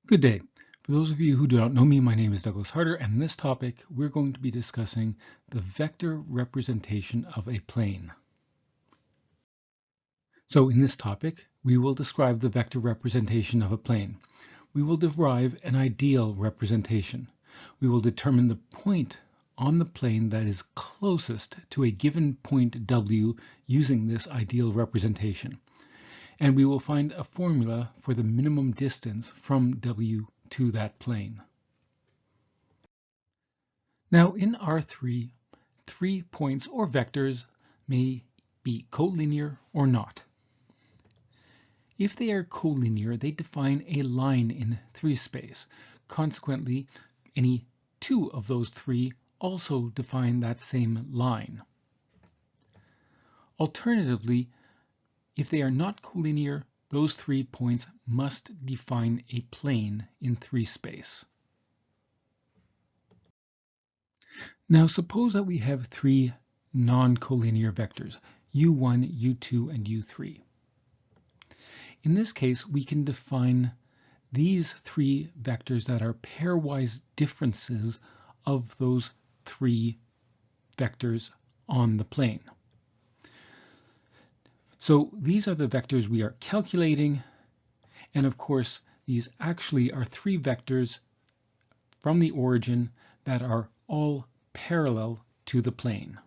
Good day. For those of you who do not know me, my name is Douglas Harder, and in this topic we're going to be discussing the vector representation of a plane. So in this topic, we will describe the vector representation of a plane. We will derive an ideal representation. We will determine the point on the plane that is closest to a given point W using this ideal representation. And we will find a formula for the minimum distance from W to that plane. Now in R3, 3 points or vectors may be collinear or not. If they are collinear, they define a line in 3 space. Consequently, any 2 of those 3 also define that same line. Alternatively, if they are not collinear, those 3 points must define a plane in 3 space. Now suppose that we have 3 non-collinear vectors, u1, u2, and u3. In this case, we can define these 3 vectors that are pairwise differences of those 3 vectors on the plane. So these are the vectors we are calculating, and of course these actually are 3 vectors from the origin that are all parallel to the plane.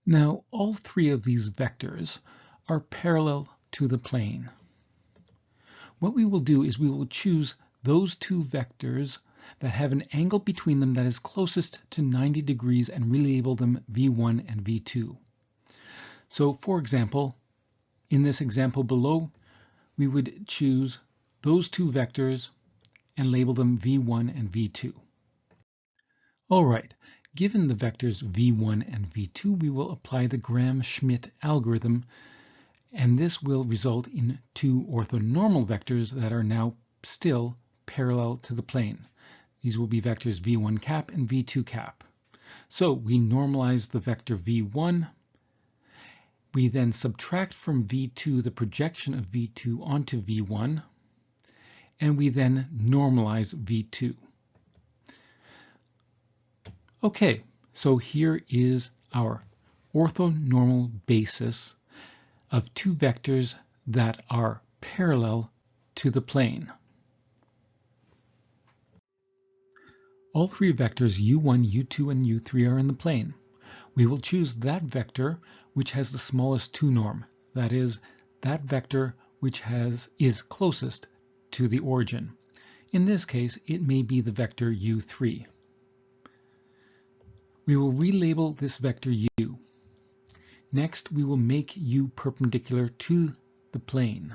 Now all 3 of these vectors are parallel to the plane. What we will do is we will choose those 2 vectors that have an angle between them that is closest to 90 degrees and relabel them v1 and v2. So for example, in this example below, we would choose those 2 vectors and label them v1 and v2. All right, given the vectors v1 and v2, we will apply the Gram-Schmidt algorithm, and this will result in 2 orthonormal vectors that are now still parallel to the plane. These will be vectors v1 cap and v2 cap. So we normalize the vector v1. We then subtract from v2 the projection of v2 onto v1, and we then normalize v2. Okay, so here is our orthonormal basis of 2 vectors that are parallel to the plane. All 3 vectors u1, u2, and u3 are in the plane. We will choose that vector which has the smallest 2 norm, that is, that vector which is closest to the origin. In this case, it may be the vector u3. We will relabel this vector u. Next, we will make u perpendicular to the plane.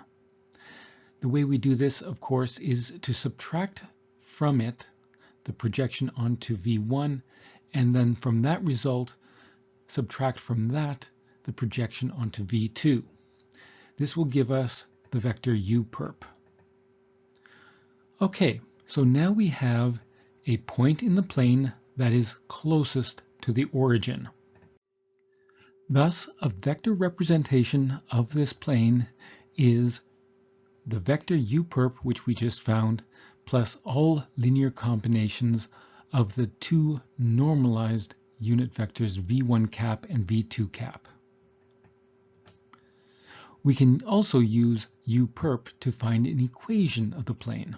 The way we do this, of course, is to subtract from it the projection onto v1, and then from that result, subtract from that the projection onto v2. This will give us the vector u perp. Okay, so now we have a point in the plane that is closest to the origin. Thus, a vector representation of this plane is the vector u perp, which we just found, plus all linear combinations of the 2 normalized unit vectors v1 cap and v2 cap. We can also use u perp to find an equation of the plane.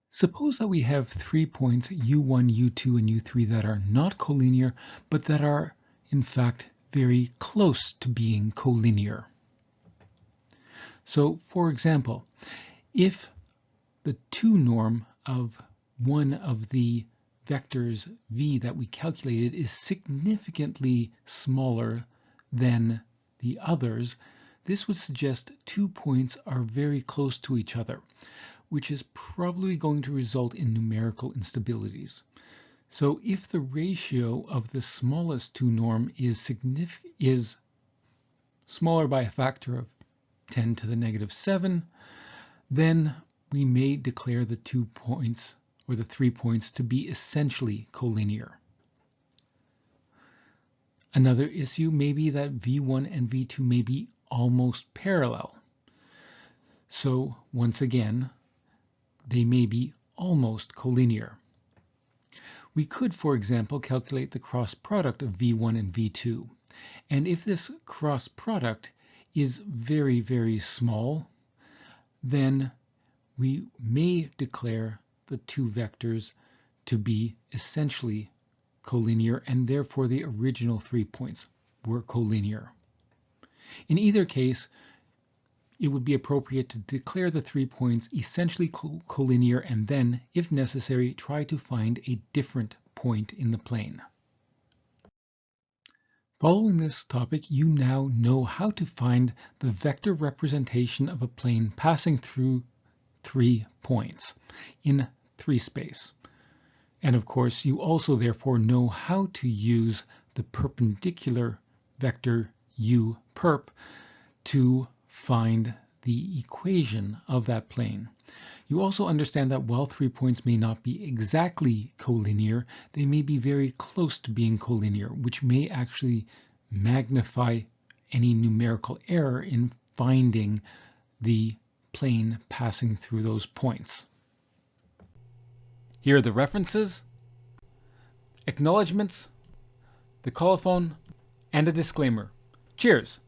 Suppose that we have 3 points u1, u2, and u3 that are not collinear, but that are in fact very close to being collinear. So for example, if the 2 norm of one of the vectors v that we calculated is significantly smaller than the others, this would suggest 2 points are very close to each other, which is probably going to result in numerical instabilities. So if the ratio of the smallest 2 norm is smaller by a factor of 10 to the negative 7, then we may declare the 2 points or the 3 points to be essentially collinear. Another issue may be that v1 and v2 may be almost parallel. So once again, they may be almost collinear. We could, for example, calculate the cross product of V1 and V2. And if this cross product is very, very small, then we may declare the two vectors to be essentially collinear, and therefore the original 3 points were collinear. In either case, it would be appropriate to declare the 3 points essentially collinear and then, if necessary, try to find a different point in the plane. Following this topic, you now know how to find the vector representation of a plane passing through 3 points in 3 space. And of course, you also therefore know how to use the perpendicular vector u perp to find the equation of that plane. You also understand that while 3 points may not be exactly collinear, they may be very close to being collinear, which may actually magnify any numerical error in finding the plane passing through those points. Here are the references, acknowledgements, the colophon, and a disclaimer. Cheers!